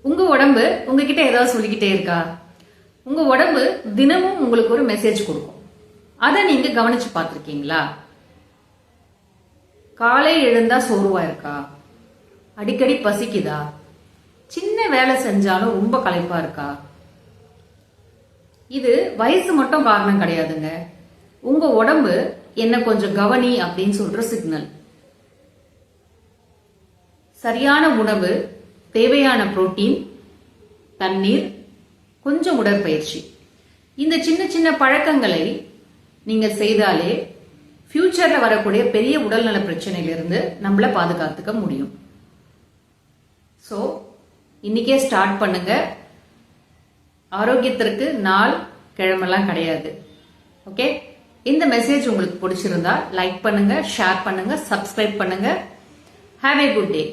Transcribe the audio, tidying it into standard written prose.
உங்க உடம்பு உங்ககிட்ட ஏதாவது சொல்லிக்கிட்டே இருக்கா? உங்க உடம்பு தினமும் உங்களுக்கு ஒரு மெசேஜ் கொடுக்கும். அதை நீங்க கவனிச்சு பார்த்திருக்கீங்களா? காலை எழுந்தா சோர்வா இருக்கா? அடிக்கடி பசிக்குதா? சின்ன வேலை செஞ்சாலும் ரொம்ப களைப்பா இருக்கா? இது வயசு மட்டும் காரணம் கிடையாதுங்க. உங்க உடம்பு என்ன கொஞ்சம் கவனி அப்படின்னு சொல்ற சிக்னல். சரியான உணவு, தேவையான புரோட்டீன், தண்ணீர், கொஞ்சம் உடற்பயிற்சி, இந்த சின்ன சின்ன பழக்கங்களை நீங்க செய்தாலே ஃபியூச்சர்ல வரக்கூடிய பெரிய உடல்நல பிரச்சனையிலிருந்து நம்மள பாதுகாத்துக்க முடியும். ஸோ இன்னைக்கே ஸ்டார்ட் பண்ணுங்க. ஆரோக்கியத்திற்கு நாள் கிழமெல்லாம் கிடையாது. ஓகே, இந்த மெசேஜ் உங்களுக்கு பிடிச்சிருந்தா லைக் பண்ணுங்க, ஷேர் பண்ணுங்க, சப்ஸ்கிரைப் பண்ணுங்க. Have A good day.